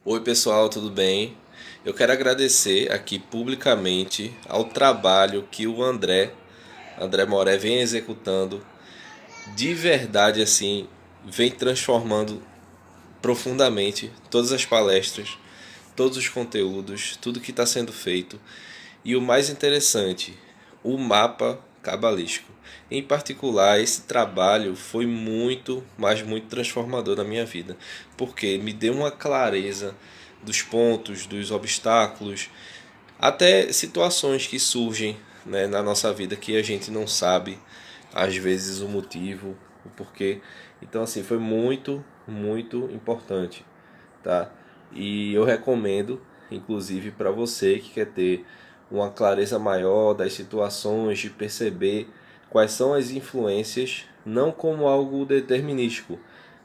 Oi pessoal, tudo bem? Eu quero agradecer aqui publicamente ao trabalho que o André Moré vem executando. De verdade assim, vem transformando profundamente todas as palestras, todos os conteúdos, tudo que está sendo feito. E o mais interessante, o mapa cabalístico. Em particular, esse trabalho foi muito, mas muito transformador na minha vida, porque me deu uma clareza dos pontos, dos obstáculos, até situações que surgem, né, na nossa vida que a gente não sabe, às vezes, o motivo, o porquê. Então, assim, foi muito, muito importante, tá? E eu recomendo, inclusive, para você que quer ter uma clareza maior das situações, de perceber quais são as influências, não como algo determinístico,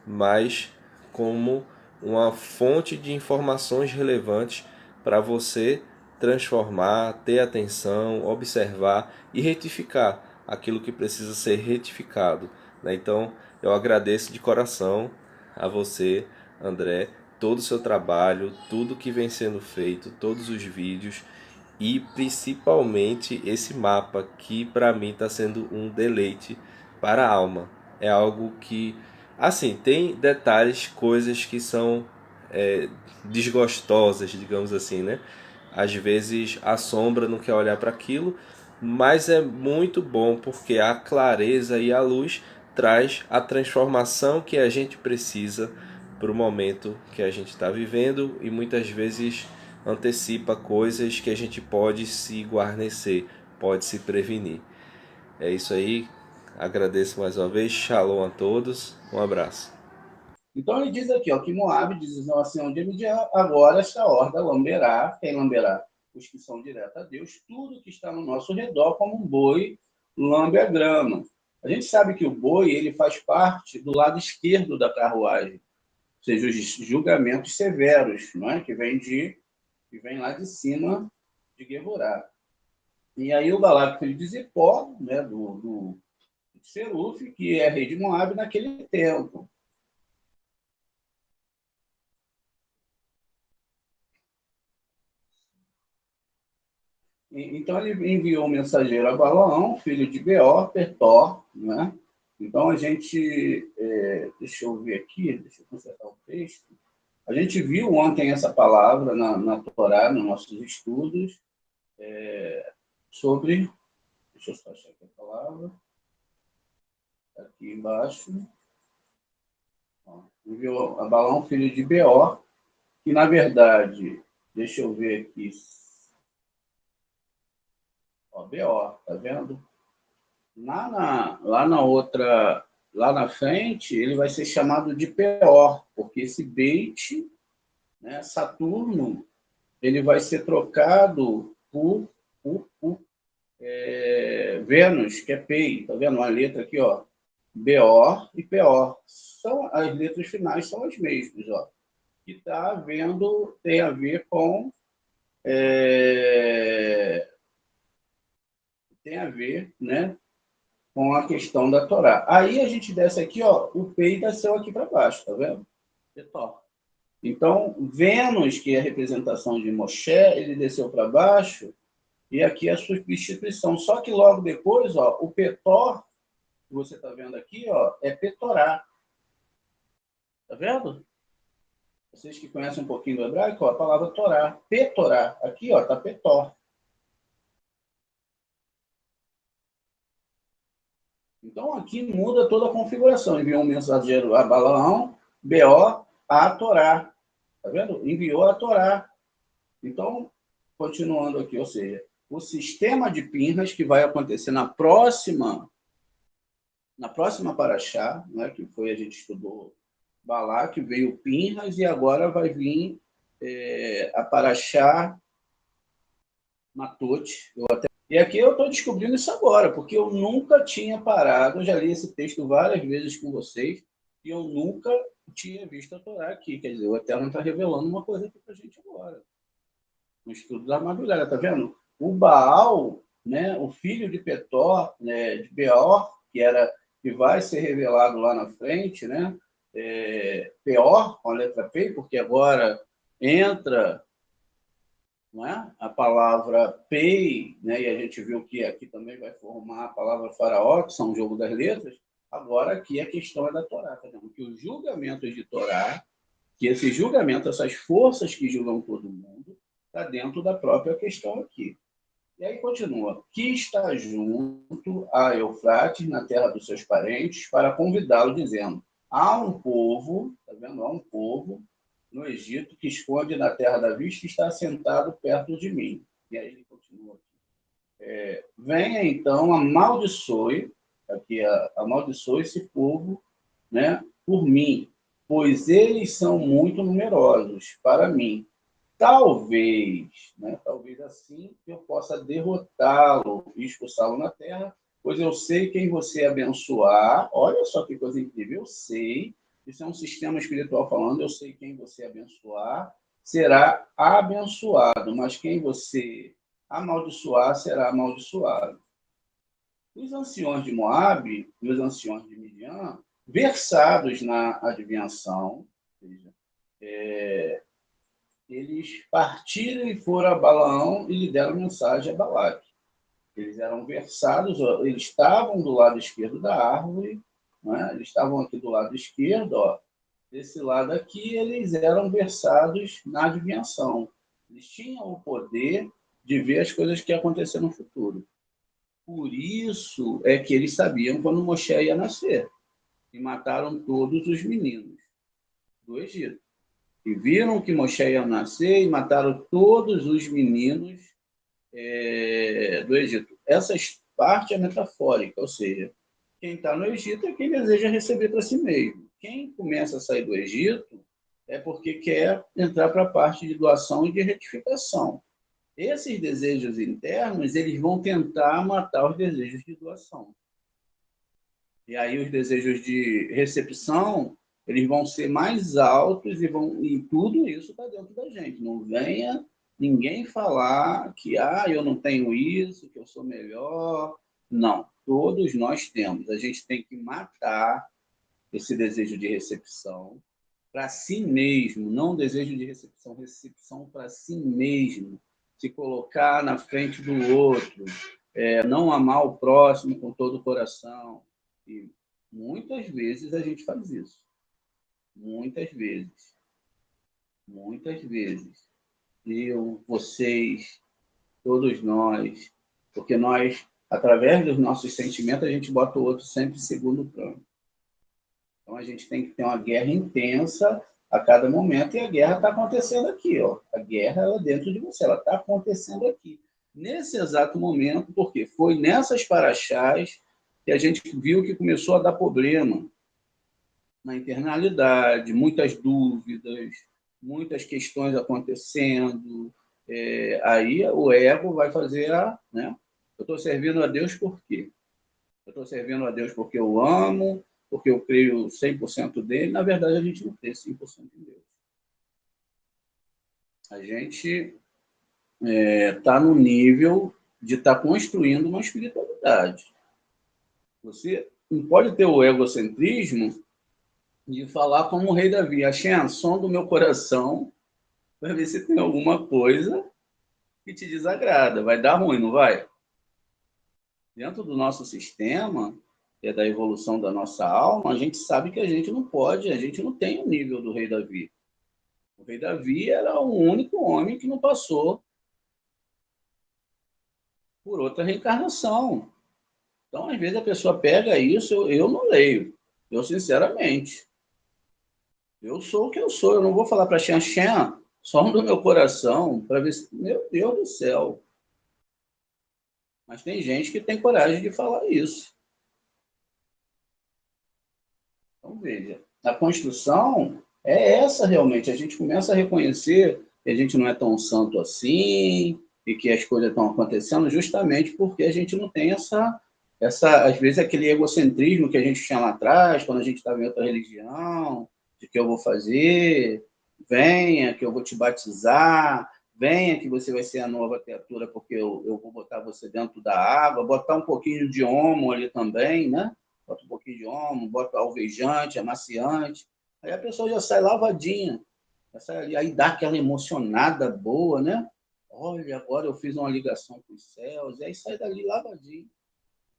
mas como uma fonte de informações relevantes para você transformar, ter atenção, observar e retificar aquilo que precisa ser retificado, né? Então, eu agradeço de coração a você, André, todo o seu trabalho, tudo que vem sendo feito, todos os vídeos e principalmente esse mapa que para mim está sendo um deleite para a alma. É algo que, assim, tem detalhes, coisas que são desgostosas, digamos assim, né? Às vezes a sombra não quer olhar para aquilo, mas é muito bom porque a clareza e a luz traz a transformação que a gente precisa para o momento que a gente está vivendo e muitas vezes antecipa coisas que a gente pode se guarnecer, pode se prevenir. É isso aí, agradeço mais uma vez, shalom a todos, um abraço. Então ele diz aqui, ó, que Moabe diz assim, onde Midian agora esta horda lamberá, quem lamberá? Os que são diretos a Deus, tudo que está no nosso redor como um boi lambe a grama. A gente sabe que o boi ele faz parte do lado esquerdo da carruagem, ou seja, os julgamentos severos, não é? Que vem lá de cima de Gevorá. E aí o Balaque, filho de Zippor, né, do Seruf, que é rei de Moabe naquele tempo. Então ele enviou um mensageiro a Balaão, filho de Beor, Petor, né? Então a gente, deixa eu ver aqui, deixa eu consertar o texto. A gente viu ontem essa palavra na Torá, nos nossos estudos, sobre, deixa eu só achar aqui a palavra, aqui embaixo, ó, enviou a Balaão, filho de Beor, que na verdade, deixa eu ver aqui, ó, Beor, tá vendo? Lá na outra, lá na frente, ele vai ser chamado de Peor, porque esse Beit, né, Saturno, ele vai ser trocado por Vênus, que é Pei. Tá vendo? Uma letra aqui, ó. Beor e Peor. São, as letras finais são as mesmas, ó. Que tá vendo, tem a ver com. Tem a ver, né? Com a questão da Torá. Aí a gente desce aqui, ó, o Pei desceu aqui para baixo, tá vendo? Então, Vênus, que é a representação de Moshe, ele desceu para baixo, e aqui é a substituição. Só que logo depois, ó, o Petor, que você está vendo aqui, ó, é Petorá. Tá vendo? Vocês que conhecem um pouquinho do hebraico, ó, a palavra Torá. Petorá. Aqui, ó, tá Petor. Então, aqui muda toda a configuração. Enviou um mensageiro a Balaão, B.O., a Torá. Tá vendo? Enviou a Torá. Então, continuando aqui, ou seja, o sistema de Pinhas que vai acontecer na próxima paraxá, né, que foi a gente estudou Balaque, veio Pinhas e agora vai vir a paraxá Matote. E aqui eu estou descobrindo isso agora, porque eu nunca tinha parado, eu já li esse texto várias vezes com vocês, e eu nunca tinha visto a Torá aqui. Quer dizer, o Eterno está revelando uma coisa aqui para a gente agora. No estudo da madrugada, tá vendo? O Baal, né, o filho de Petor, né, de Beor, que que vai ser revelado lá na frente, né? Pior, com a letra P, porque agora entra, não é? A palavra Pei, né? E a gente viu que aqui também vai formar a palavra faraó, que são o jogo das letras. Agora aqui a questão é da Torá, tá vendo? Que os julgamentos de Torá, que esse julgamento, essas forças que julgam todo mundo, está dentro da própria questão aqui. E aí continua, que está junto a Eufrates, na terra dos seus parentes, para convidá-lo, dizendo, há um povo, tá vendo? Há um povo no Egito que esconde na terra da vista e está assentado perto de mim. E aí ele continua. Venha então, amaldiçoe, aqui amaldiçoe esse povo, né, por mim, pois eles são muito numerosos para mim. Talvez, né, talvez assim eu possa derrotá-lo e expulsá-lo na terra, pois eu sei quem você abençoar. Olha só que coisa incrível, eu sei, isso é um sistema espiritual falando, eu sei quem você abençoar, será abençoado, mas quem você amaldiçoar, será amaldiçoado. Os anciões de Moabe e os anciões de Midian, versados na adivinhação, ou seja, eles partiram e foram a Balaão e lhe deram mensagem a Balaque. Eles eram versados, eles estavam do lado esquerdo da árvore, né? Eles estavam aqui do lado esquerdo, ó. Desse lado aqui, eles eram versados na adivinhação. Eles tinham o poder de ver as coisas que iam acontecer no futuro. Por isso é que eles sabiam quando Moshe ia nascer. E mataram todos os meninos do Egito. E viram que Moshe ia nascer e mataram todos os meninos do Egito. Essa parte é metafórica, ou seja, quem está no Egito é quem deseja receber para si mesmo. Quem começa a sair do Egito é porque quer entrar para a parte de doação e de retificação. Esses desejos internos, eles vão tentar matar os desejos de doação. E aí os desejos de recepção, eles vão ser mais altos e tudo isso está dentro da gente. Não venha ninguém falar que eu não tenho isso, que eu sou melhor. Não, todos nós temos. A gente tem que matar esse desejo de recepção para si mesmo, não desejo de recepção, recepção para si mesmo. Se colocar na frente do outro, não amar o próximo com todo o coração. E muitas vezes a gente faz isso. Muitas vezes. Muitas vezes. Eu, vocês, todos nós, porque nós, através dos nossos sentimentos, a gente bota o outro sempre em segundo plano. Então a gente tem que ter uma guerra intensa a cada momento, e a guerra está acontecendo aqui, ó. A guerra ela dentro de você, ela está acontecendo aqui. Nesse exato momento, porque foi nessas paraxás que a gente viu que começou a dar problema na internalidade, muitas dúvidas, muitas questões acontecendo. Aí o ego vai fazer né? Eu estou servindo a Deus por quê? Eu estou servindo a Deus porque eu amo, porque eu creio 100% dele. Na verdade, a gente não crê 100% em Deus. A gente está no nível de estar construindo uma espiritualidade. Você não pode ter o egocentrismo de falar como o rei Davi, achei a som do meu coração para ver se tem alguma coisa que te desagrada. Vai dar ruim, não vai? Dentro do nosso sistema, que é da evolução da nossa alma, a gente sabe que a gente não pode, a gente não tem o nível do rei Davi. O rei Davi era o único homem que não passou por outra reencarnação. Então, às vezes, a pessoa pega isso, eu não leio. Eu, sinceramente, eu sou o que eu sou. Eu não vou falar para Xan, som do meu coração, para ver se... Meu Deus do céu. Mas tem gente que tem coragem de falar isso. Então, veja, a construção é essa realmente. A gente começa a reconhecer que a gente não é tão santo assim e que as coisas estão acontecendo justamente porque a gente não tem essa às vezes, aquele egocentrismo que a gente tinha lá atrás, quando a gente estava em outra religião, de que eu vou fazer, venha, que eu vou te batizar, venha que você vai ser a nova criatura porque eu vou botar você dentro da água, botar um pouquinho de homo ali também, né? bota um pouquinho de óleo, bota alvejante, amaciante. Aí a pessoa já sai lavadinha. Já sai ali, aí dá aquela emocionada boa, né? Olha, agora eu fiz uma ligação com os céus. E aí sai dali lavadinho.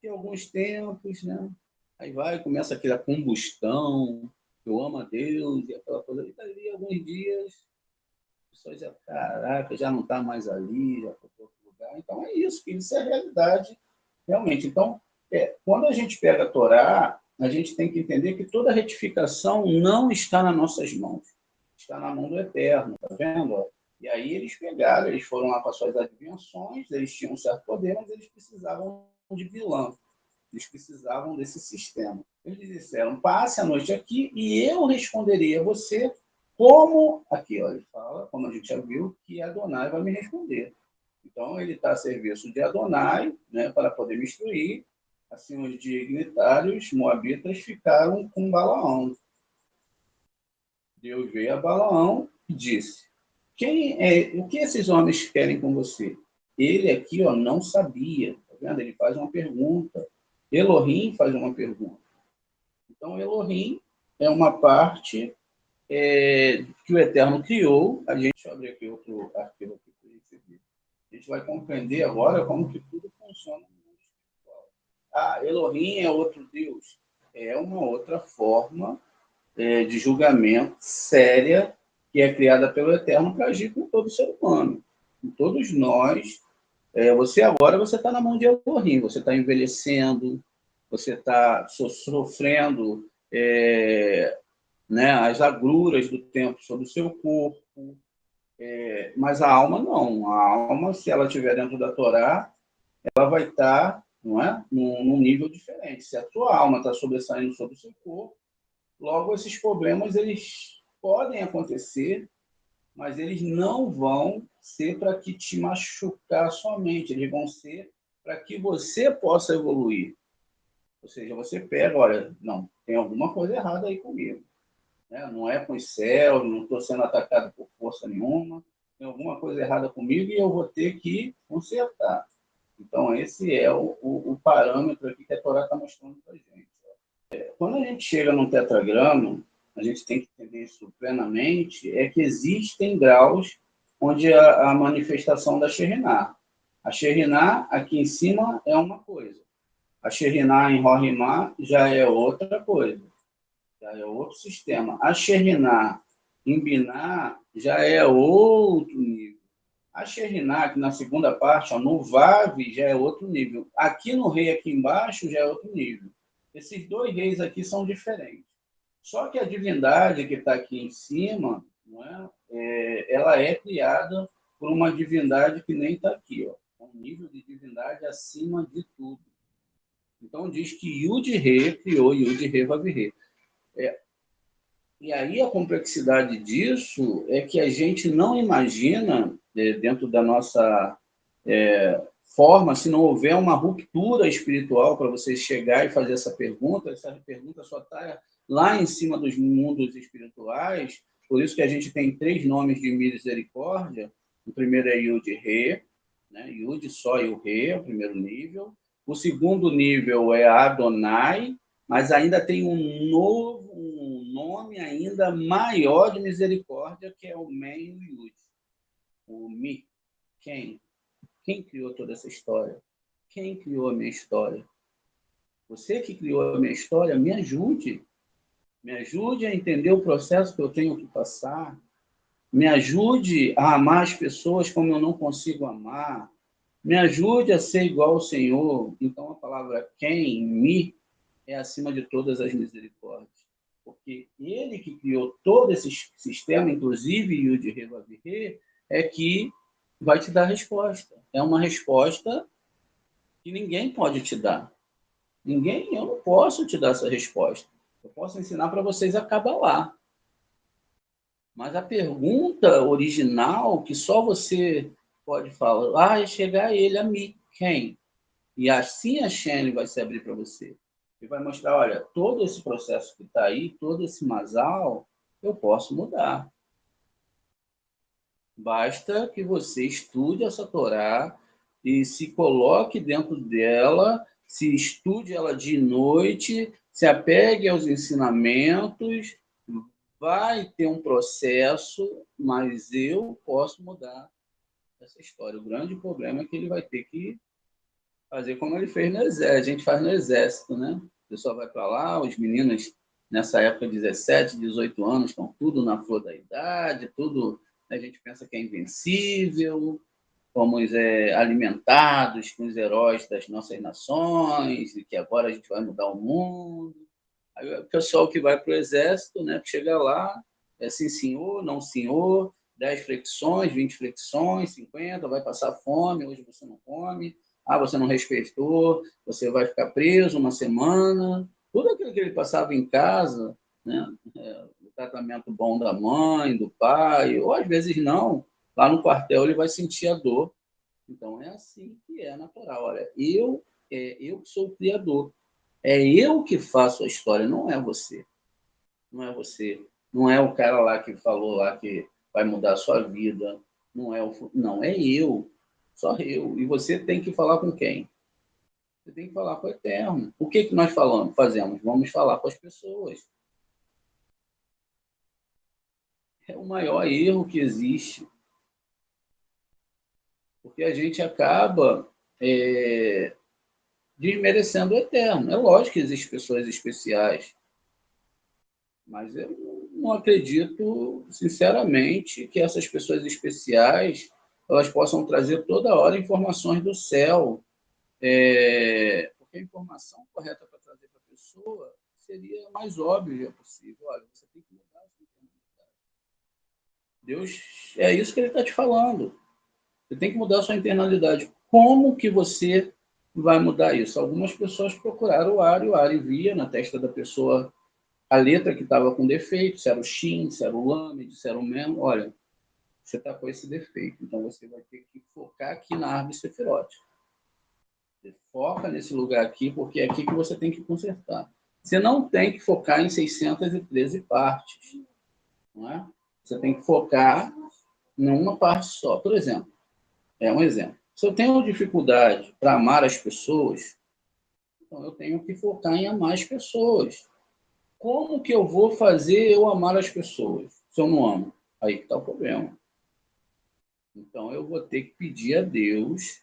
Tem alguns tempos, né? Aí vai, começa aquela combustão, eu amo a Deus, e aquela coisa. E dali alguns dias, a pessoa já, caraca, já não está mais ali, já foi para outro lugar. Então é isso, que isso é a realidade, realmente. Então, quando a gente pega a Torá, a gente tem que entender que toda retificação não está nas nossas mãos, está na mão do Eterno, tá vendo? E aí eles pegaram, eles foram lá para suas adivinhações, eles tinham um certo poder, mas eles precisavam de vilã. Eles precisavam desse sistema. Eles disseram, passe a noite aqui e eu responderei a você como, aqui ó, ele fala, como a gente já viu, que Adonai vai me responder. Então, ele está a serviço de Adonai, né, para poder me instruir. Assim, os dignitários moabitas ficaram com Balaão. Deus veio a Balaão e disse, o que esses homens querem com você? Ele aqui ó, não sabia. Tá vendo? Ele faz uma pergunta. Elohim faz uma pergunta. Então, Elohim é uma parte que o Eterno criou. Deixa eu abrir aqui outro arquivo aqui para receber. A gente vai compreender agora como que tudo funciona no mundo espiritual. Elohim é outro Deus. É uma outra forma de julgamento séria que é criada pelo Eterno para agir com todo ser humano. Com todos nós. Você está na mão de Elohim. Você está envelhecendo, você está sofrendo né, as agruras do tempo sobre o seu corpo, mas a alma não. A alma, se ela estiver dentro da Torá, ela vai estar, não é, num nível diferente. Se a tua alma está sobressaindo sobre o seu corpo, logo esses problemas eles podem acontecer, mas eles não vão ser para que te machucar somente, eles vão ser para que você possa evoluir. Ou seja, você pega, olha, não, tem alguma coisa errada aí comigo. Né? Não é com os céus, não estou sendo atacado por força nenhuma, tem alguma coisa errada comigo e eu vou ter que consertar. Então, esse é o parâmetro aqui que a Torá está mostrando para a gente. Quando a gente chega num tetragrama, a gente tem que entender isso plenamente, é que existem graus onde a manifestação da Shekhinah. A Shekhinah, aqui em cima, é uma coisa. A Shekhinah em Rohimá já é outra coisa. Já é outro sistema. A Shekhinah em Biná já é outro nível. A Shekhinah, que na segunda parte, ó, no Vav, já é outro nível. Aqui no rei, aqui embaixo, já é outro nível. Esses dois reis aqui são diferentes. Só que a divindade que está aqui em cima, não ela é criada por uma divindade que nem está aqui. Ó. É um nível de divindade acima de tudo. Então diz que Yud-Re criou Yud-Re Vav-Re. E aí a complexidade disso é que a gente não imagina, dentro da nossa forma, se não houver uma ruptura espiritual para você chegar e fazer essa pergunta só está lá em cima dos mundos espirituais, por isso que a gente tem 3 nomes de misericórdia. O primeiro é Yud-Re, né? Yud só e o Re, o primeiro nível. O segundo nível é Adonai, mas ainda tem um nome ainda maior de misericórdia, que é o Men e o Yud. O Mi. Quem? Quem criou toda essa história? Quem criou a minha história? Você que criou a minha história, me ajude. Me ajude a entender o processo que eu tenho que passar. Me ajude a amar as pessoas como eu não consigo amar. Me ajude a ser igual ao Senhor. Então, a palavra quem, mi, é acima de todas as misericórdias. Porque ele que criou todo esse sistema, inclusive Yud-Re Vav-Re, é que vai te dar a resposta. É uma resposta que ninguém pode te dar. Eu não posso te dar essa resposta. Eu posso ensinar para vocês a Kabbalah. Mas a pergunta original, que só você pode falar, é chegar a ele, a mim, quem? E assim a Shen vai se abrir para você. E vai mostrar, olha, todo esse processo que está aí, todo esse masal, eu posso mudar. Basta que você estude essa Torá e se coloque dentro dela se estude ela de noite, se apegue aos ensinamentos, vai ter um processo, mas eu posso mudar essa história. O grande problema é que ele vai ter que fazer como ele fez no exército. A gente faz no exército, né? O pessoal vai para lá, os meninos nessa época, 17, 18 anos, estão tudo na flor da idade, tudo, a gente pensa que é invencível, fomos alimentados com os heróis das nossas nações, e que agora a gente vai mudar o mundo. Aí o pessoal que vai para o exército, né, que chega lá, é sim senhor, não senhor, 10 flexões, 20 flexões, 50, vai passar fome, hoje você não come, você não respeitou, você vai ficar preso uma semana. Tudo aquilo que ele passava em casa, né, o tratamento bom da mãe, do pai, ou às vezes não, lá no quartel ele vai sentir a dor. Então é assim que é natural. Olha, eu que sou o criador. É eu que faço a história, não é você. Não é você. Não é o cara lá que falou lá que vai mudar a sua vida. Não, é eu. Só eu. E você tem que falar com quem? Você tem que falar com o Eterno. O que nós fazemos? Vamos falar com as pessoas. É o maior erro que existe. Porque a gente acaba desmerecendo o Eterno. É lógico que existem pessoas especiais, mas eu não acredito, sinceramente, que essas pessoas especiais elas possam trazer toda hora informações do céu. Porque a informação correta para trazer para a pessoa seria mais óbvia possível. Olha, você tem que mudar a sua internalidade. Deus, é isso que ele está te falando. Você tem que mudar a sua internalidade. Como que você vai mudar isso? Algumas pessoas procuraram o Ari via na testa da pessoa a letra que estava com defeito, se era o Shin, se era o Lamed, se era o Mem. Olha, você está com esse defeito, então você vai ter que focar aqui na árvore Sefirote. Você foca nesse lugar aqui, porque é aqui que você tem que consertar. Você não tem que focar em 613 partes, não é? Você tem que focar numa parte só. Por exemplo, um exemplo. Se eu tenho dificuldade para amar as pessoas, então eu tenho que focar em amar as pessoas. Como que eu vou fazer eu amar as pessoas se eu não amo? Aí que está o problema. Então eu vou ter que pedir a Deus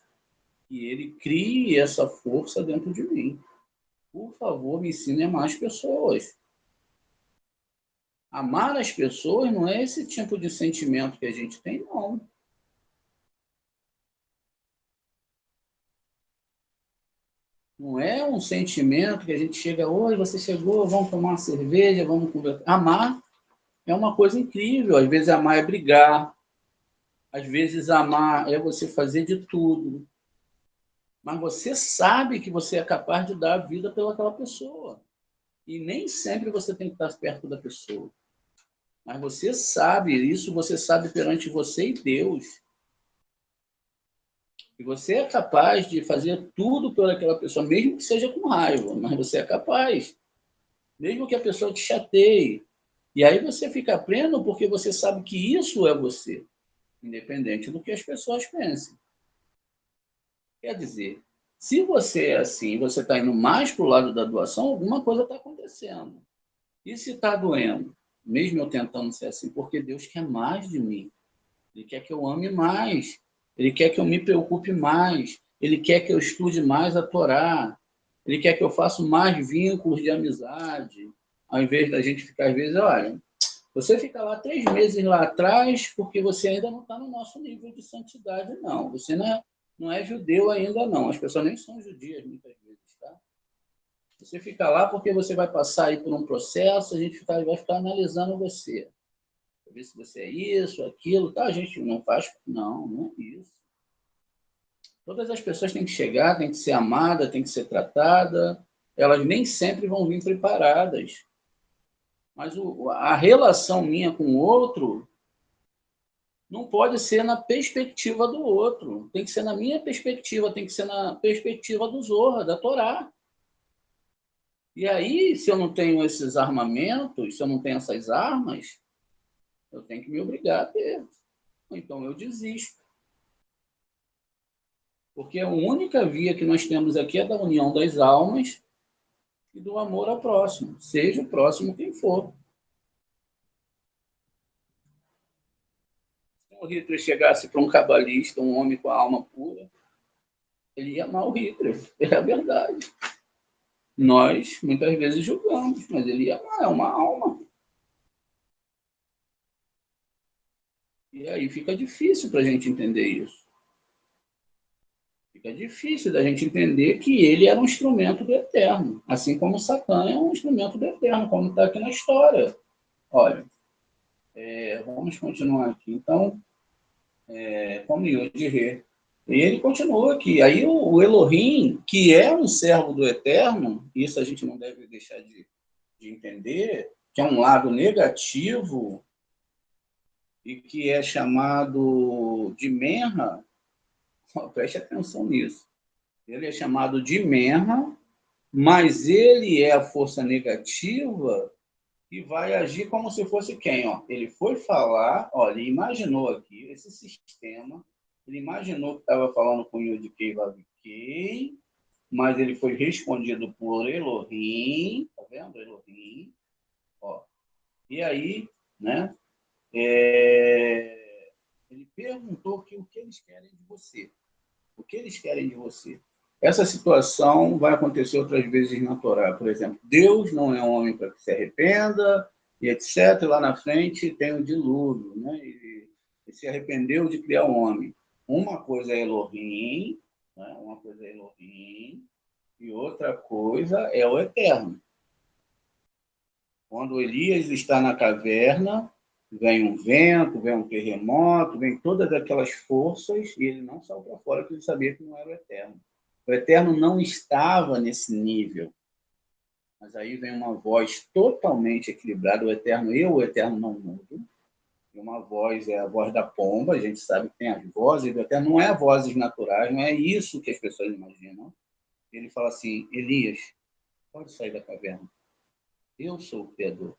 que ele crie essa força dentro de mim. Por favor, me ensine a amar as pessoas. Amar as pessoas não é esse tipo de sentimento que a gente tem, não. Não é um sentimento que a gente chega, oi, você chegou, vamos tomar uma cerveja, vamos conversar. Amar é uma coisa incrível. Às vezes amar é brigar, às vezes amar é você fazer de tudo. Mas você sabe que você é capaz de dar a vida pelaquela pessoa. E nem sempre você tem que estar perto da pessoa. Mas você sabe isso, você sabe perante você e Deus. E você é capaz de fazer tudo por aquela pessoa, mesmo que seja com raiva, mas você é capaz. Mesmo que a pessoa te chateie. E aí você fica pleno porque você sabe que isso é você, independente do que as pessoas pensem. Quer dizer, se você é assim, você está indo mais para o lado da doação, alguma coisa está acontecendo. E se está doendo? Mesmo eu tentando ser assim, porque Deus quer mais de mim. Ele quer que eu ame mais. Ele quer que eu me preocupe mais. Ele quer que eu estude mais a Torá. Ele quer que eu faça mais vínculos de amizade. Ao invés da gente ficar, às vezes, olha, você fica lá 3 meses lá atrás porque você ainda não está no nosso nível de santidade, não. Você não é judeu ainda, não. As pessoas nem são judias, muitas vezes, tá? Você fica lá porque você vai passar aí por um processo, a gente vai ficar analisando você. Para ver se você é isso, aquilo, tá? A gente não faz. Não é isso. Todas as pessoas têm que chegar, têm que ser amadas, têm que ser tratadas. Elas nem sempre vão vir preparadas. Mas a relação minha com o outro não pode ser na perspectiva do outro. Tem que ser na minha perspectiva, tem que ser na perspectiva do Zorra, da Torá. E aí, se eu não tenho esses armamentos, se eu não tenho essas armas, eu tenho que me obrigar a ter. Então eu desisto. Porque a única via que nós temos aqui é da união das almas e do amor ao próximo, seja o próximo quem for. Se o Hitler chegasse para um cabalista, um homem com a alma pura, ele ia amar o Hitler, é a verdade. Nós, muitas vezes, julgamos, mas ele ia amar, é uma alma. E aí fica difícil para a gente entender isso. Fica difícil da gente entender que ele era um instrumento do Eterno, assim como Satã é um instrumento do Eterno, como está aqui na história. Olha, vamos continuar aqui. Então, como Yod-Hé. E ele continua aqui. Aí o Elohim, que é um servo do Eterno, isso a gente não deve deixar de entender, que é um lado negativo e que é chamado de Menra, preste atenção nisso. Ele é chamado de Menra, mas ele é a força negativa que vai agir como se fosse quem? Ó, ele foi falar, ó, ele imaginou aqui esse sistema, ele imaginou que estava falando com Yud-Kei Vav-Kei, mas ele foi respondido por Elohim, tá vendo? Elohim, ó. E aí, né? Ele perguntou que o que eles querem de você. O que eles querem de você? Essa situação vai acontecer outras vezes na Torá. Por exemplo, Deus não é homem para que se arrependa, e etc. E lá na frente tem o dilúvio, né? Ele se arrependeu de criar o homem. Uma coisa é Elohim, né? Uma coisa é Elohim, e outra coisa é o Eterno. Quando Elias está na caverna, vem um vento, vem um terremoto, vem todas aquelas forças, e ele não saiu para fora, porque ele sabia que não era o Eterno. O Eterno não estava nesse nível. Mas aí vem uma voz totalmente equilibrada, o Eterno não mudo. E uma voz é a voz da pomba, a gente sabe que tem as vozes do Eterno, não é vozes naturais, não é isso que as pessoas imaginam. Ele fala assim, Elias, pode sair da caverna. Eu sou o Criador. Ou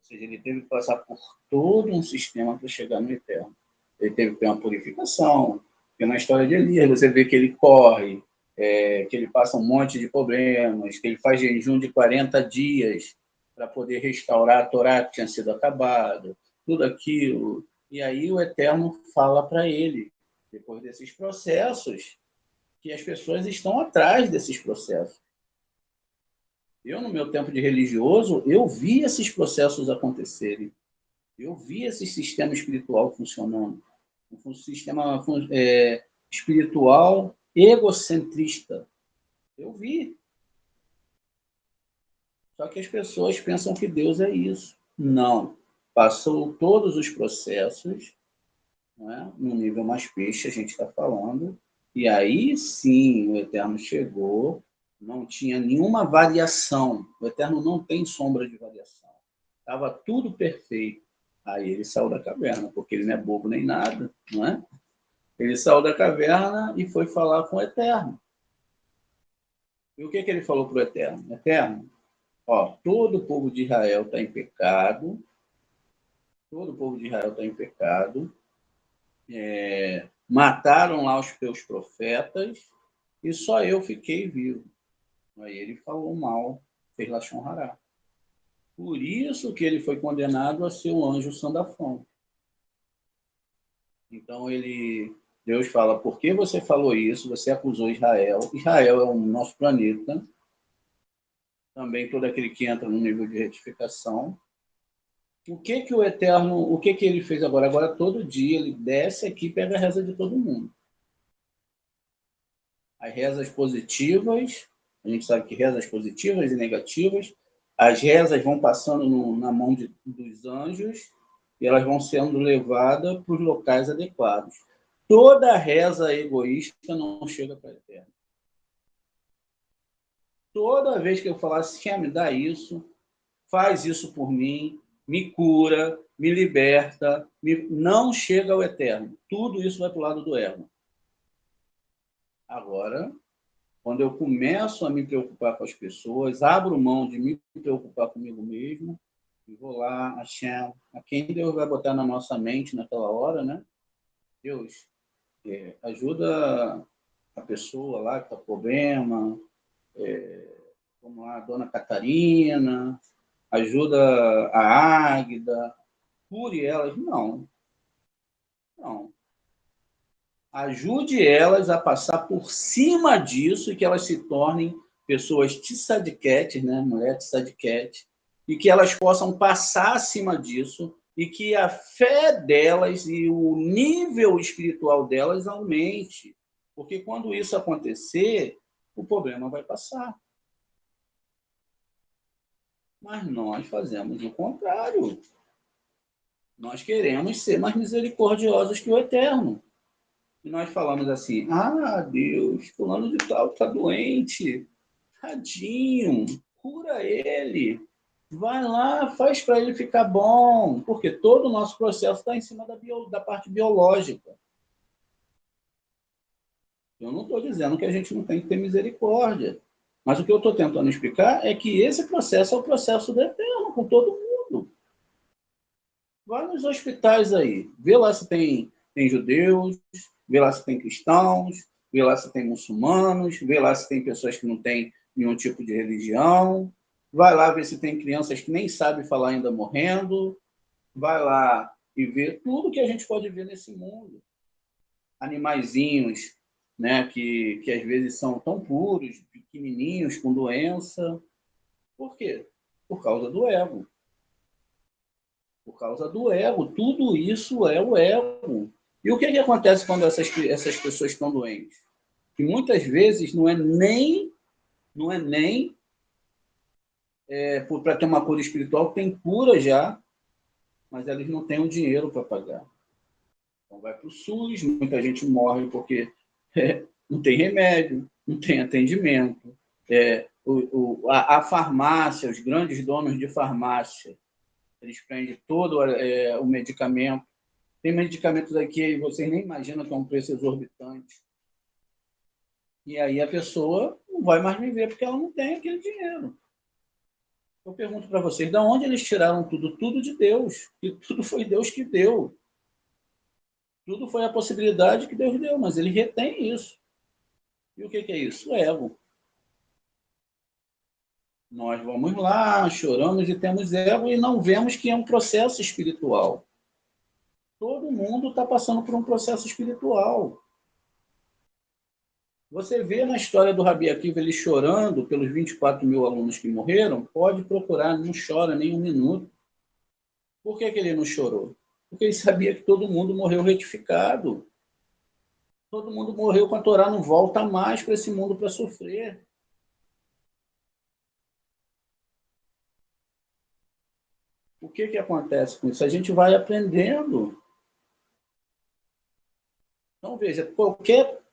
seja, ele teve que passar por todo um sistema para chegar no Eterno. Ele teve que ter uma purificação, porque na história de Elias você vê que ele corre, que ele passa um monte de problemas, que ele faz jejum de 40 dias para poder restaurar a Torá que tinha sido acabada, tudo aquilo. E aí o Eterno fala para ele, depois desses processos, que as pessoas estão atrás desses processos. Eu, no meu tempo de religioso, eu vi esses processos acontecerem. Eu vi esse sistema espiritual funcionando. Um sistema espiritual egocentrista. Eu vi. Só que as pessoas pensam que Deus é isso. Não. Passou todos os processos, né, no nível mais peixe, a gente está falando, e aí sim o Eterno chegou, não tinha nenhuma variação. O Eterno não tem sombra de variação. Estava tudo perfeito. Aí ele saiu da caverna, porque ele não é bobo nem nada, não é? Ele saiu da caverna e foi falar com o Eterno. E o que ele falou para o Eterno? Eterno, ó, todo o povo de Israel está em pecado, todo o povo de Israel está em pecado, mataram lá os teus profetas e só eu fiquei vivo. Aí ele falou mal, fez Lachon Hará. Por isso que ele foi condenado a ser um anjo sandafão. Então Deus fala, por que você falou isso? Você acusou Israel. Israel é o nosso planeta, também todo aquele que entra no nível de retificação. O Eterno, o que ele fez agora? Agora todo dia ele desce aqui e pega a reza de todo mundo. As rezas positivas, a gente sabe que rezas positivas e negativas, as rezas vão passando na mão dos anjos e elas vão sendo levadas para os locais adequados. Toda reza egoísta não chega para o Eterno. Toda vez que eu falar assim, me dá isso, faz isso por mim, me cura, me liberta, não chega ao Eterno. Tudo isso vai para o lado do ego. Agora, quando eu começo a me preocupar com as pessoas, abro mão de me preocupar comigo mesmo, e vou lá, Hashem, a quem Deus vai botar na nossa mente naquela hora, né? Deus, Ajuda a pessoa lá que está com problema, como a dona Catarina, ajuda a Águida, cure elas. Não, não. Ajude elas a passar por cima disso e que elas se tornem pessoas tzadiketes, né? Mulher tzadikete, e que elas possam passar acima disso e que a fé delas e o nível espiritual delas aumente. Porque quando isso acontecer, o problema vai passar. Mas nós fazemos o contrário. Nós queremos ser mais misericordiosos que o Eterno. E nós falamos assim, Deus, fulano de tal está doente, tadinho, cura ele, vai lá, faz para ele ficar bom, porque todo o nosso processo está em cima da parte biológica. Eu não estou dizendo que a gente não tem que ter misericórdia, mas o que eu estou tentando explicar é que esse processo é o processo do Eterno, com todo mundo. Vai nos hospitais aí, vê lá se tem judeus, vê lá se tem cristãos, vê lá se tem muçulmanos, vê lá se tem pessoas que não têm nenhum tipo de religião, vai lá ver se tem crianças que nem sabem falar ainda morrendo, vai lá e vê tudo que a gente pode ver nesse mundo. Animaizinhos, né, que às vezes são tão puros, pequenininhos, com doença. Por quê? Por causa do ego. Por causa do ego. Tudo isso é o ego. E o que acontece quando essas pessoas estão doentes? Que muitas vezes não é nem para ter uma cura espiritual, tem cura já, mas eles não têm o dinheiro para pagar. Então vai para o SUS, muita gente morre porque não tem remédio, não tem atendimento. A farmácia, os grandes donos de farmácia, eles prendem todo o medicamento. Tem medicamentos aqui que vocês nem imaginam que é um preço exorbitante. E aí a pessoa não vai mais viver porque ela não tem aquele dinheiro. Eu pergunto para vocês, de onde eles tiraram tudo? Tudo de Deus. E tudo foi Deus que deu. Tudo foi a possibilidade que Deus deu, mas ele retém isso. E o que é isso? O ego. Nós vamos lá, choramos e temos ego e não vemos que é um processo espiritual. Todo mundo está passando por um processo espiritual. Você vê na história do Rabi Akiva ele chorando pelos 24 mil alunos que morreram, pode procurar, não chora nem um minuto. Por que ele não chorou? Porque ele sabia que todo mundo morreu retificado. Todo mundo morreu com a Torá, não volta mais para esse mundo para sofrer. O que acontece com isso? A gente vai aprendendo. Então, veja,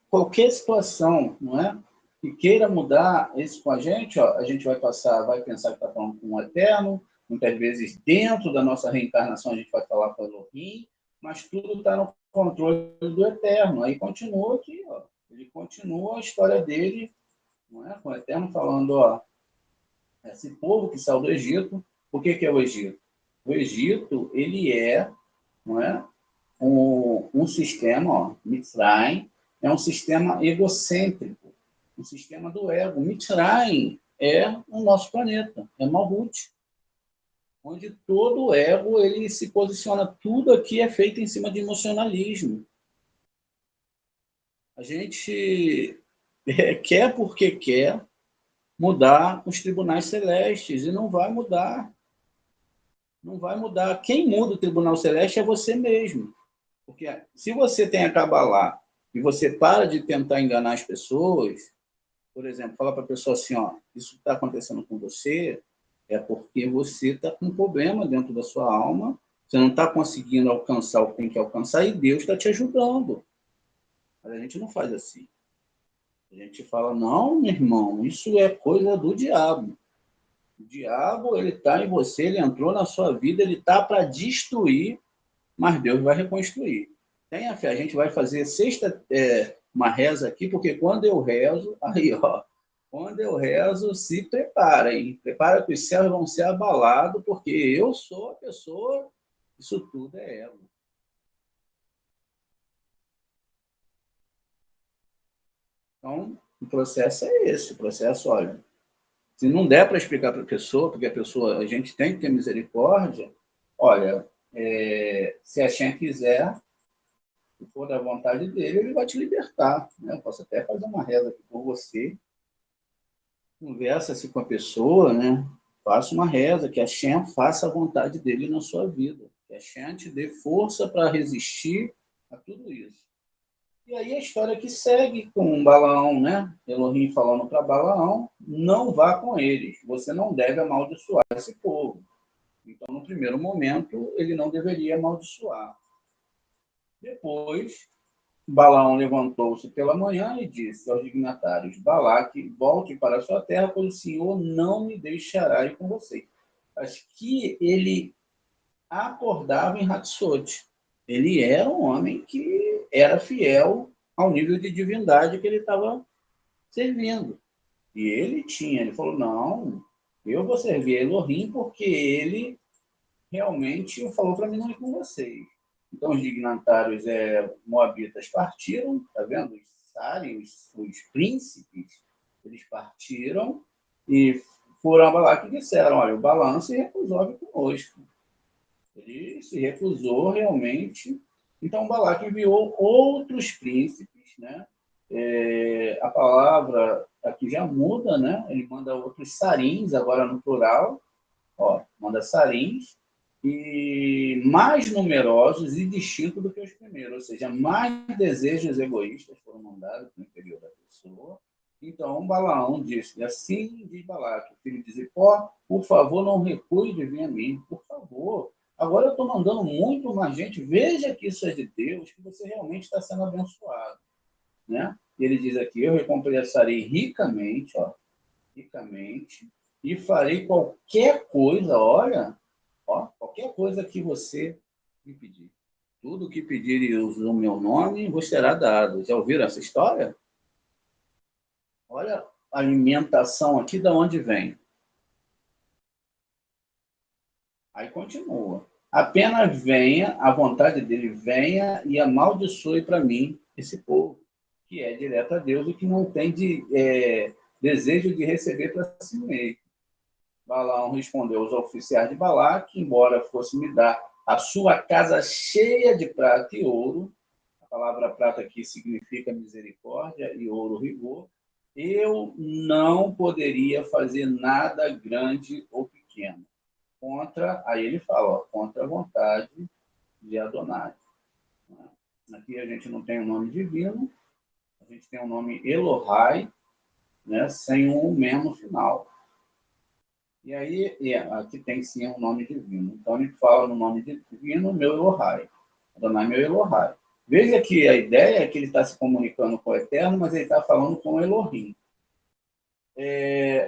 qualquer situação, não é? Que queira mudar isso com a gente vai pensar que está falando com o Eterno, muitas vezes dentro da nossa reencarnação a gente vai falar com o Elohim, mas tudo está no controle do Eterno. Aí continua aqui, ele continua a história dele, não é? Com o Eterno falando, esse povo que saiu do Egito, o que é o Egito? O Egito, ele não é? Um sistema, Mitzrayim, é um sistema egocêntrico, um sistema do ego. Mitzrayim é o nosso planeta, é Malhut, onde todo o ego ele se posiciona, tudo aqui é feito em cima de emocionalismo. A gente quer porque quer mudar os tribunais celestes e não vai mudar. Não vai mudar. Quem muda o tribunal celeste é você mesmo. Porque se você tem a Kabbalah e você para de tentar enganar as pessoas, por exemplo, fala para a pessoa assim, isso está acontecendo com você, é porque você está com um problema dentro da sua alma, você não está conseguindo alcançar o que tem que alcançar e Deus está te ajudando. Mas a gente não faz assim. A gente fala, não, meu irmão, isso é coisa do diabo. O diabo, ele está em você, ele entrou na sua vida, ele está para destruir, mas Deus vai reconstruir. Tenha fé, a gente vai fazer uma reza aqui, porque quando eu rezo, quando eu rezo, se prepara, hein? Prepara que os céus vão ser abalados, porque eu sou a pessoa, isso tudo é ego. Então, o processo é esse. O processo, olha, se não der para explicar para a pessoa, porque a gente tem que ter misericórdia, olha, se a Shem quiser, se for da vontade dele, ele vai te libertar. Né? Eu posso até fazer uma reza aqui por você, conversa-se com a pessoa, né? Faça uma reza, que a Shem faça a vontade dele na sua vida, que a Shem te dê força para resistir a tudo isso. E aí a história que segue com Balaão, né? Elohim falando para Balaão, não vá com eles, você não deve amaldiçoar esse povo. Então, no primeiro momento, ele não deveria amaldiçoar. Depois, Balaão levantou-se pela manhã e disse aos dignatários: Balaque, volte para a sua terra, pois o Senhor não me deixará ir com vocês. Acho que ele acordava em Hatshot. Ele era um homem que era fiel ao nível de divindade que ele estava servindo. E ele falou, não, eu vou servir a Elohim porque ele realmente falou para mim não ir com vocês. Então, os dignatários moabitas partiram, tá vendo? Os Sari, os príncipes, eles partiram e foram a Balaque e disseram, olha, o Balaão se recusou a vir conosco. Ele se recusou realmente. Então, Balaque enviou outros príncipes, né? A palavra aqui já muda, né? Ele manda outros sarins, agora no plural, manda sarins, e mais numerosos e distintos do que os primeiros, ou seja, mais desejos egoístas foram mandados no interior da pessoa. Então, Balaão disse, assim diz Balaque, filho de Zippor, por favor, não recue de vir a mim, por favor. Agora eu estou mandando muito mais gente, veja que isso é de Deus, que você realmente está sendo abençoado. Né? E ele diz aqui, eu recompensarei ricamente, ricamente, e farei qualquer coisa, olha, qualquer coisa que você me pedir. Tudo que pedirem o meu nome vos será dado. Já ouviram essa história? Olha a alimentação aqui, de onde vem. Aí continua. Apenas venha, a vontade dele venha e amaldiçoe para mim esse povo, que é direto a Deus e que não tem desejo de receber para si mesmo. Balaão respondeu aos oficiais de Balaque, embora fosse me dar a sua casa cheia de prata e ouro, a palavra prata aqui significa misericórdia e ouro rigor, eu não poderia fazer nada grande ou pequeno. Aí ele fala, contra a vontade de Adonai. Aqui a gente não tem o nome divino, a gente tem o nome Elohai, né, sem um men no final. E aí, aqui tem sim um nome divino. Então ele fala no nome divino, meu Elohai. Adonai, meu Elohai. Veja que a ideia é que ele está se comunicando com o Eterno, mas ele está falando com o Elohim.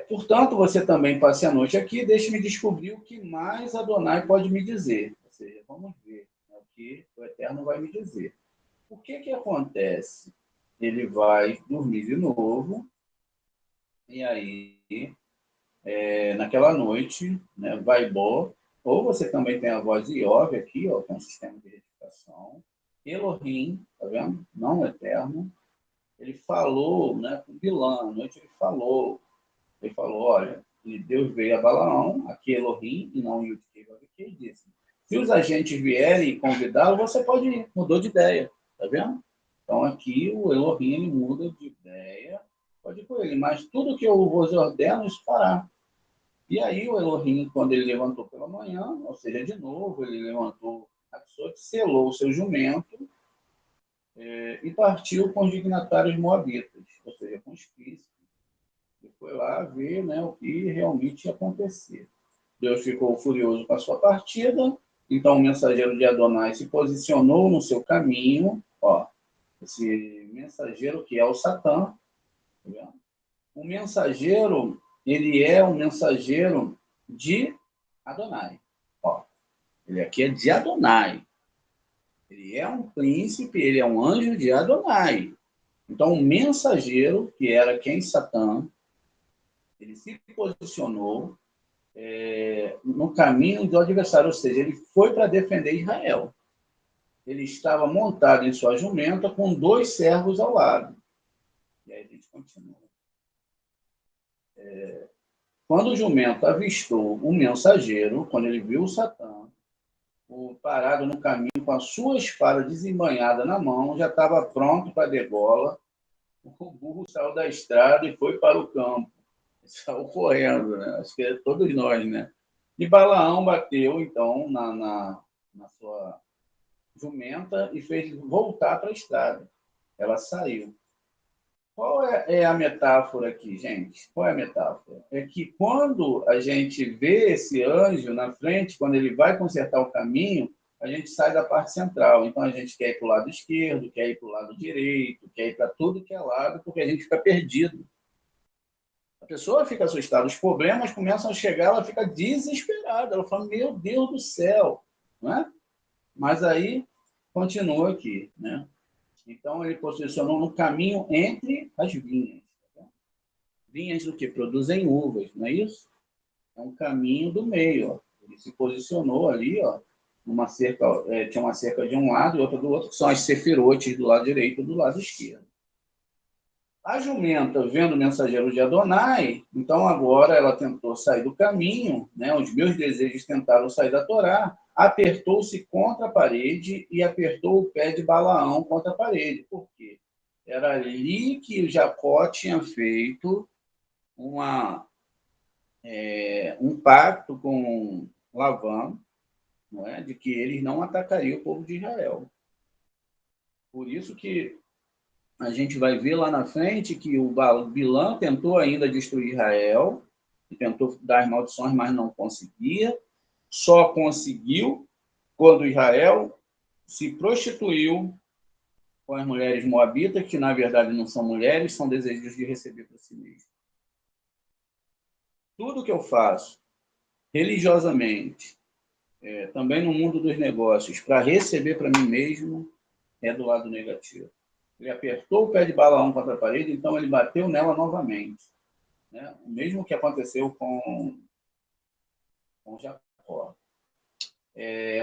Portanto, você também passe a noite aqui, deixe-me descobrir o que mais Adonai pode me dizer. Ou seja, vamos ver, né, o que o Eterno vai me dizer. O que acontece? Ele vai dormir de novo, e aí, naquela noite, né, vai bom. Ou você também tem a voz de Iov aqui, que é um sistema de retificação. Elohim, tá vendo? Não o Eterno. Ele falou, né, com Bilã, à noite ele falou, olha, Deus veio a Balaão, aqui Elohim, e não Yudkei, e disse, se os agentes vierem convidá-lo, você pode ir, mudou de ideia, tá vendo? Então aqui o Elohim, ele muda de ideia, pode ir com ele, mas tudo que eu vos ordeno, isso fará. E aí o Elohim, quando ele levantou pela manhã, ou seja, de novo, ele levantou a pessoa, selou o seu jumento, e partiu com os dignatários moabitas, ou seja, com os príncipes. E foi lá ver, né, o que realmente ia acontecer. Deus ficou furioso com a sua partida, então o mensageiro de Adonai se posicionou no seu caminho, esse mensageiro que é o Satã. Tá, o mensageiro, ele é um mensageiro de Adonai. Ele aqui é de Adonai. Ele é um príncipe, ele é um anjo de Adonai. Então, o mensageiro, que era quem? Satã, ele se posicionou no caminho do adversário, ou seja, ele foi para defender Israel. Ele estava montado em sua jumenta com 2 servos ao lado. E aí a gente continua. Quando o jumento avistou o mensageiro, quando ele viu o Satã, parado no caminho com a sua espada desembainhada na mão, já estava pronto para a degola. O burro saiu da estrada e foi para o campo. Saiu correndo, né? Acho que é todos nós, né? E Balaão bateu, então, na sua jumenta e fez voltar para a estrada. Ela saiu. Qual é a metáfora aqui, gente? Qual é a metáfora? É que quando a gente vê esse anjo na frente, quando ele vai consertar o caminho, a gente sai da parte central. Então, a gente quer ir para o lado esquerdo, quer ir para o lado direito, quer ir para tudo que é lado, porque a gente fica perdido. A pessoa fica assustada, os problemas começam a chegar, ela fica desesperada. Ela fala, meu Deus do céu. Não é? Mas aí, continua aqui, né? Então, ele posicionou no caminho entre as vinhas. Vinhas do que? Produzem uvas, não é isso? É um caminho do meio. Ó. Ele se posicionou ali, ó, numa cerca, tinha uma cerca de um lado e outra do outro, que são as sefirotes do lado direito e do lado esquerdo. A jumenta, vendo o mensageiro de Adonai, então agora ela tentou sair do caminho, né? Os meus desejos tentaram sair da Torá, apertou-se contra a parede e apertou o pé de Balaão contra a parede. Por quê? Era ali que Jacó tinha feito um pacto com Labão, não é? De que eles não atacariam o povo de Israel. Por isso que a gente vai ver lá na frente que o Bilã tentou ainda destruir Israel, tentou dar as maldições, mas não conseguia. Só conseguiu quando Israel se prostituiu com as mulheres moabitas, que na verdade não são mulheres, são desejos de receber para si mesmo. Tudo que eu faço religiosamente, também no mundo dos negócios, para receber para mim mesmo, é do lado negativo. Ele apertou o pé de Balaão contra a parede, então ele bateu nela novamente. Né? O mesmo que aconteceu com Jacó.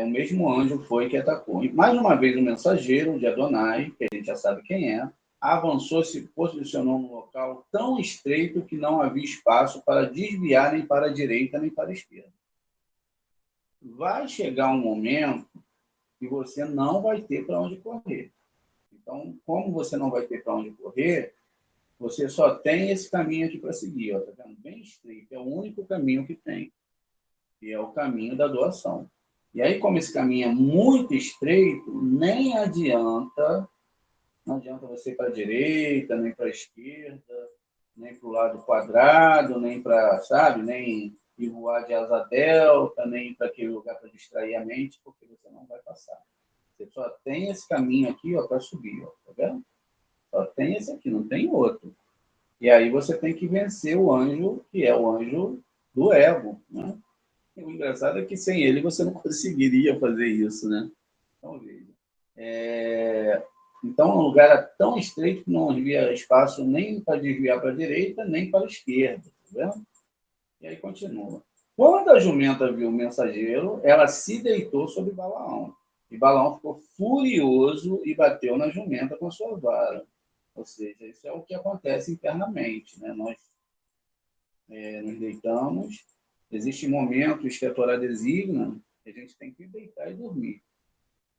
O mesmo anjo foi que atacou. E, mais uma vez, o mensageiro de Adonai, que a gente já sabe quem é, avançou, se posicionou num local tão estreito que não havia espaço para desviar nem para a direita nem para a esquerda. Vai chegar um momento que você não vai ter para onde correr. Então, como você não vai ter para onde correr, você só tem esse caminho aqui para seguir. Está vendo? Bem estreito. É o único caminho que tem. E é o caminho da doação. E aí, como esse caminho é muito estreito, não adianta você ir para a direita, nem para a esquerda, nem para o lado quadrado, nem para, sabe, nem ir voar de asa delta, nem para aquele lugar para distrair a mente, porque você não vai passar. Você só tem esse caminho aqui para subir, ó, tá vendo? Só tem esse aqui, não tem outro. E aí você tem que vencer o anjo, que é o anjo do ego, né? E o engraçado é que sem ele você não conseguiria fazer isso, né? Então, veja. Então, o lugar era tão estreito que não havia espaço nem para desviar para a direita, nem para a esquerda, tá vendo? E aí continua. Quando a jumenta viu o mensageiro, ela se deitou sobre Balaão. E Balaão ficou furioso e bateu na jumenta com a sua vara. Ou seja, isso é o que acontece internamente, né? Nós nos deitamos, existem momentos que a Torá designa que a gente tem que deitar e dormir.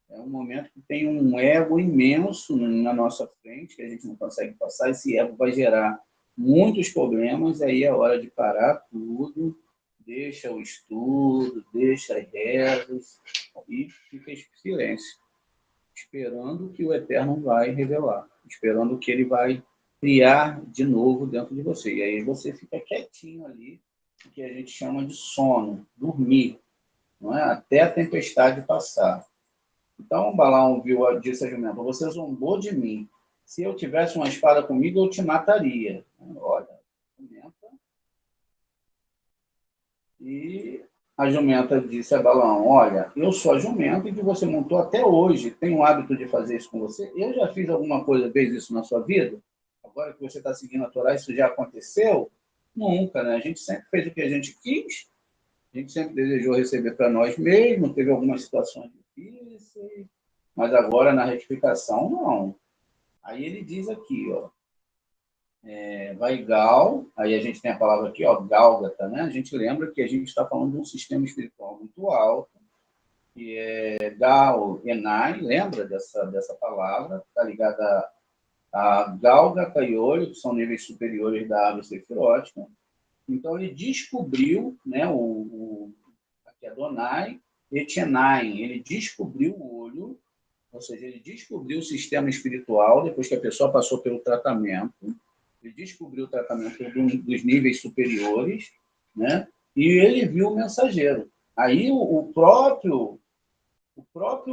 É um momento que tem um ego imenso na nossa frente, que a gente não consegue passar. Esse ego vai gerar muitos problemas, aí é hora de parar tudo, deixa o estudo, deixa as rezas e fica em silêncio, esperando que o Eterno vai revelar, esperando que ele vai criar de novo dentro de você. E aí você fica quietinho ali, o que a gente chama de sono, dormir, não é? Até a tempestade passar. Então Balaão disse a jumenta, você zombou de mim. Se eu tivesse uma espada comigo, eu te mataria. Olha, jumenta. E a jumenta disse a Balaão, olha, eu sou a jumenta que você montou até hoje. Tem o hábito de fazer isso com você? Eu já fiz alguma coisa, fez isso na sua vida? Agora que você está seguindo a Torá, isso já aconteceu? Nunca, né? A gente sempre fez o que a gente quis, a gente sempre desejou receber para nós mesmos, teve algumas situações difíceis, mas agora na retificação, não. Aí ele diz aqui, ó, Vaigal, aí a gente tem a palavra aqui, ó, Gálgata, né? A gente lembra que a gente está falando de um sistema espiritual muito alto, que é Gal Enai, lembra dessa palavra? Está ligada a Gálgata e Olho, que são níveis superiores da árvore sefirótica. Então, ele descobriu, né, aqui é Adonai, Etchenai, ele descobriu o olho, ou seja, ele descobriu o sistema espiritual depois que a pessoa passou pelo tratamento. Ele descobriu o tratamento dos níveis superiores, né? E ele viu o mensageiro. Aí o próprio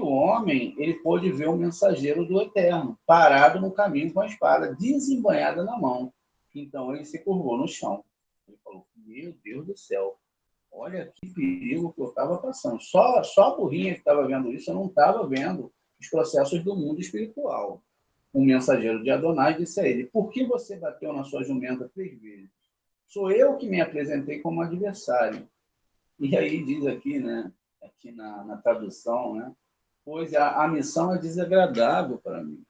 homem, ele pôde ver o mensageiro do Eterno, parado no caminho com a espada, desembanhada na mão. Então ele se curvou no chão. Ele falou, meu Deus do céu, olha que perigo que eu estava passando. Só a burrinha que estava vendo isso, eu não estava vendo os processos do mundo espiritual. O mensageiro de Adonai disse a ele, por que você bateu na sua jumenta 3 vezes? Sou eu que me apresentei como adversário. E aí diz aqui, né, aqui na tradução, né, pois a missão é desagradável para mim.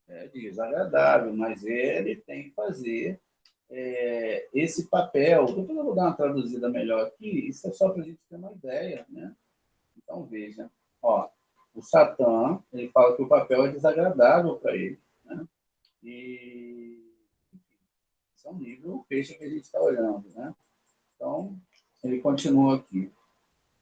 É desagradável, mas ele tem que fazer esse papel. Depois eu vou dar uma traduzida melhor aqui, isso é só para a gente ter uma ideia, né? Então, veja, ó, o Satã, ele fala que o papel é desagradável para ele, né? E esse é um nível peixe que a gente está olhando, né? Então, ele continua aqui.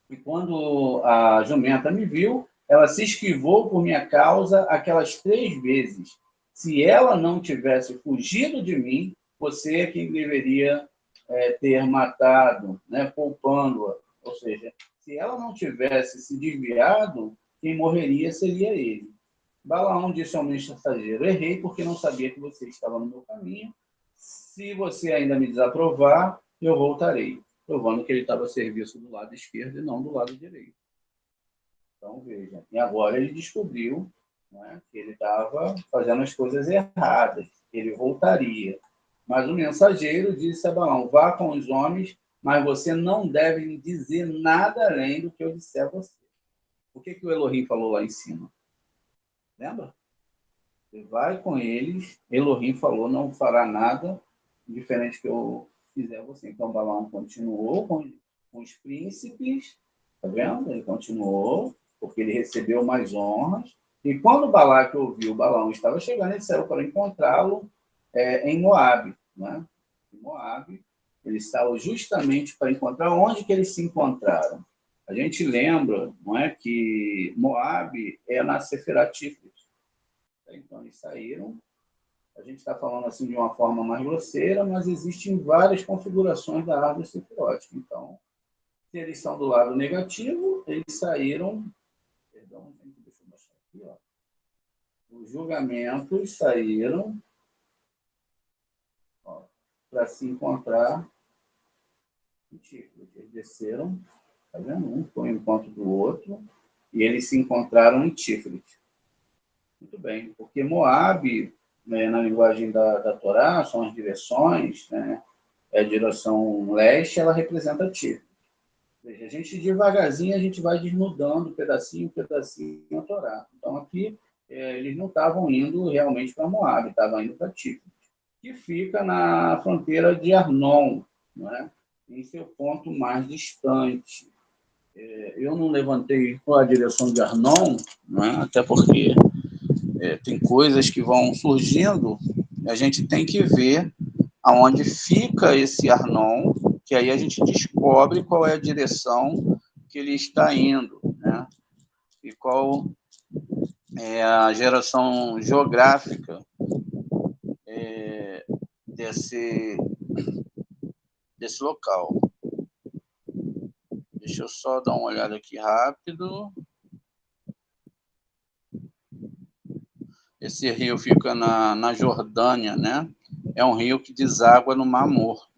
E quando a jumenta me viu, ela se esquivou por minha causa aquelas 3 vezes. Se ela não tivesse fugido de mim, você é quem deveria ter matado, né, poupando-a. Ou seja, se ela não tivesse se desviado, quem morreria seria ele. Balaão disse ao mensageiro, errei porque não sabia que você estava no meu caminho. Se você ainda me desaprovar, eu voltarei. Provando que ele estava a serviço do lado esquerdo e não do lado direito. Então, veja. E agora ele descobriu, né, que ele estava fazendo as coisas erradas. Ele voltaria. Mas o mensageiro disse a Balaão, vá com os homens, mas você não deve me dizer nada além do que eu disser a você. O que o Elohim falou lá em cima? Lembra? Você vai com eles, Elohim falou, não fará nada diferente que eu fizer a você. Então, Balaão continuou com os príncipes, tá vendo? Ele continuou, porque ele recebeu mais honras. E quando Balaque ouviu, Balaão estava chegando, ele saiu para encontrá-lo em Moabe, né? Em Moabe, eles estavam justamente para encontrar onde que eles se encontraram. A gente lembra, não é, que Moabe é na Seferatifres. Então, eles saíram. A gente está falando assim de uma forma mais grosseira, mas existem várias configurações da árvore sefirótica. Então, se eles estão do lado negativo, eles saíram. Perdão, deixa eu baixar aqui, ó. Os julgamentos saíram para se encontrar em Tiflis. Eles desceram, tá vendo? Um foi ao encontro do outro, e eles se encontraram em Tiflis. Muito bem, porque Moabe, né, na linguagem da Torá, são as direções, né? A direção leste, ela representa Tiflis. Veja, a gente devagarzinho, a gente vai desnudando pedacinho, pedacinho a Torá. Então, aqui, eles não estavam indo realmente para Moabe, estavam indo para Tiflis, que fica na fronteira de Arnon, né? Em seu ponto mais distante. Eu não levantei a direção de Arnon, né? Até porque tem coisas que vão surgindo, a gente tem que ver aonde fica esse Arnon, que aí a gente descobre qual é a direção que ele está indo, né? E qual é a geração geográfica desse local. Deixa eu só dar uma olhada aqui rápido. Esse rio fica na Jordânia, né? É um rio que deságua no Mar Morto.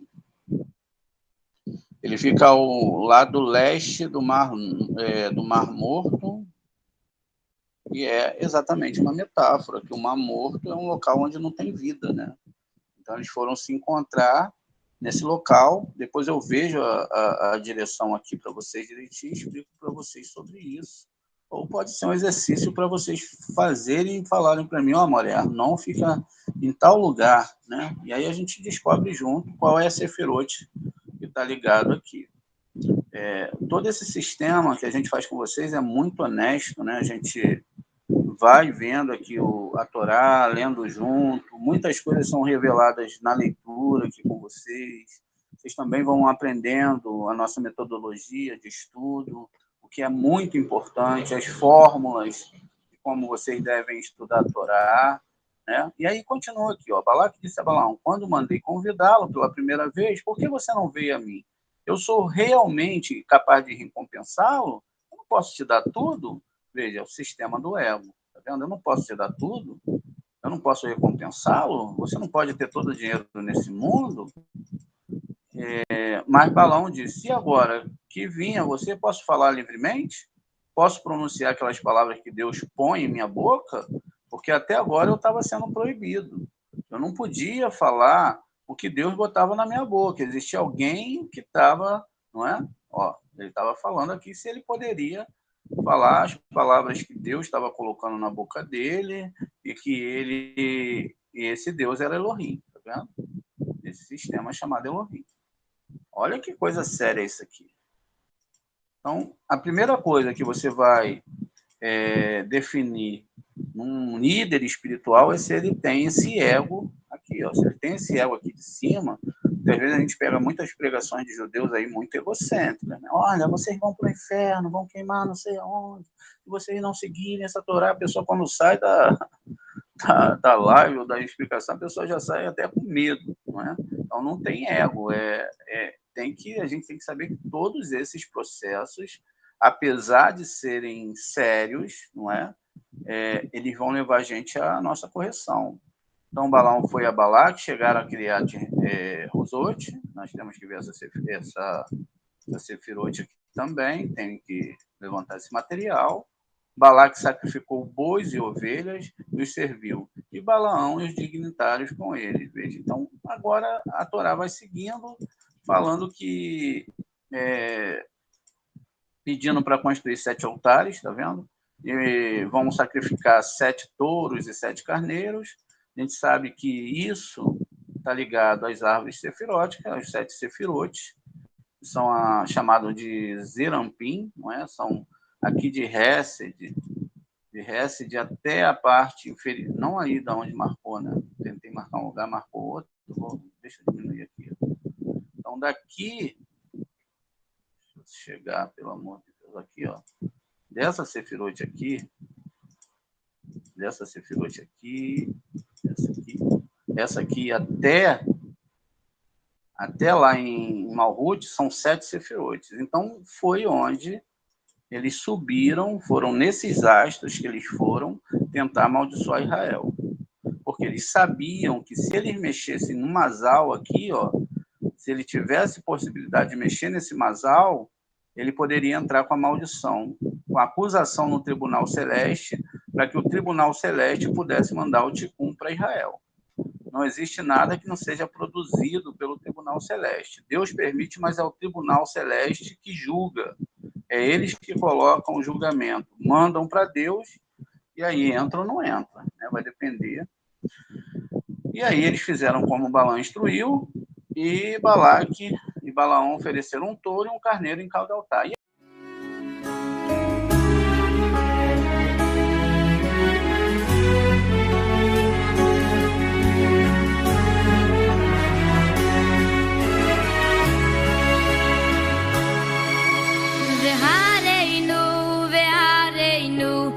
Ele fica ao lado leste do Mar Morto, e é exatamente uma metáfora, que o Mar Morto é um local onde não tem vida, né? Então, eles foram se encontrar nesse local. Depois eu vejo a direção aqui para vocês direitinho e explico para vocês sobre isso. Ou pode ser um exercício para vocês fazerem e falarem para mim, ó, Moré, não fica em tal lugar, né? E aí a gente descobre junto qual é a Sefirote que está ligado aqui. Todo esse sistema que a gente faz com vocês é muito honesto, né? A gente vai vendo aqui a Torá, lendo junto, muitas coisas são reveladas na leitura aqui com vocês. Vocês também vão aprendendo a nossa metodologia de estudo, o que é muito importante, as fórmulas de como vocês devem estudar a Torá, né? E aí continua aqui, ó. Balaque disse a Balaão: quando mandei convidá-lo pela primeira vez, por que você não veio a mim? Eu sou realmente capaz de recompensá-lo? Eu não posso te dar tudo? Veja, é o sistema do ego. Tá vendo? Eu não posso te dar tudo? Eu não posso recompensá-lo? Você não pode ter todo o dinheiro nesse mundo? Mas Balaão disse: e agora que vinha você, posso falar livremente? Posso pronunciar aquelas palavras que Deus põe em minha boca? Porque até agora eu estava sendo proibido. Eu não podia falar o que Deus botava na minha boca. Existia alguém que estava, não é? Ó, ele estava falando aqui se ele poderia falar as palavras que Deus estava colocando na boca dele e que esse Deus era Elohim, tá vendo? Esse sistema chamado Elohim. Olha que coisa séria isso aqui. Então, a primeira coisa que você vai definir num líder espiritual é se ele tem esse ego aqui, ó. Se ele tem esse ego aqui de cima, às vezes a gente pega muitas pregações de judeus aí muito egocêntricas, né? Olha, vocês vão para o inferno, vão queimar não sei onde, se vocês não seguirem essa Torá, a pessoa quando sai da live ou da explicação, a pessoa já sai até com medo, não é? Então não tem ego, a gente tem que saber que todos esses processos, apesar de serem sérios, não é? Eles vão levar a gente à nossa correção. Então, Balaão foi a Balaque, chegaram a criar Rosote. Nós temos que ver essa Sefirote aqui também, tem que levantar esse material. Balaque sacrificou bois e ovelhas e os serviu. E Balaão e os dignitários com ele. Veja. Então, agora a Torá vai seguindo, falando que pedindo para construir 7 altares, tá vendo? E vão sacrificar 7 touros e 7 carneiros. A gente sabe que isso está ligado às árvores sefiróticas, aos 7 sefirotes, que são chamados de Zerampim, não é? São aqui de Hesed até a parte inferior, não aí de onde marcou, né? Tentei marcar um lugar, marcou outro. Deixa eu diminuir aqui. Então, daqui, deixa eu chegar, pelo amor de Deus, aqui, ó. Dessa Sefirote aqui, essa aqui até lá em Malhut são 7 Sefirotes. Então, foi onde eles subiram, foram nesses astros que eles foram tentar amaldiçoar Israel. Porque eles sabiam que se eles mexessem no Masal aqui, ó, se ele tivesse possibilidade de mexer nesse Masal, ele poderia entrar com a maldição, com a acusação no Tribunal Celeste, para que o Tribunal Celeste pudesse mandar o Tikkun para Israel. Não existe nada que não seja produzido pelo Tribunal Celeste. Deus permite, mas é o Tribunal Celeste que julga. É eles que colocam o julgamento. Mandam para Deus, e aí entra ou não entra, né? Vai depender. E aí eles fizeram como Balaão instruiu, e Balaque e Balaão ofereceram um touro e um carneiro em cada altar. ועלינו, ועלינו,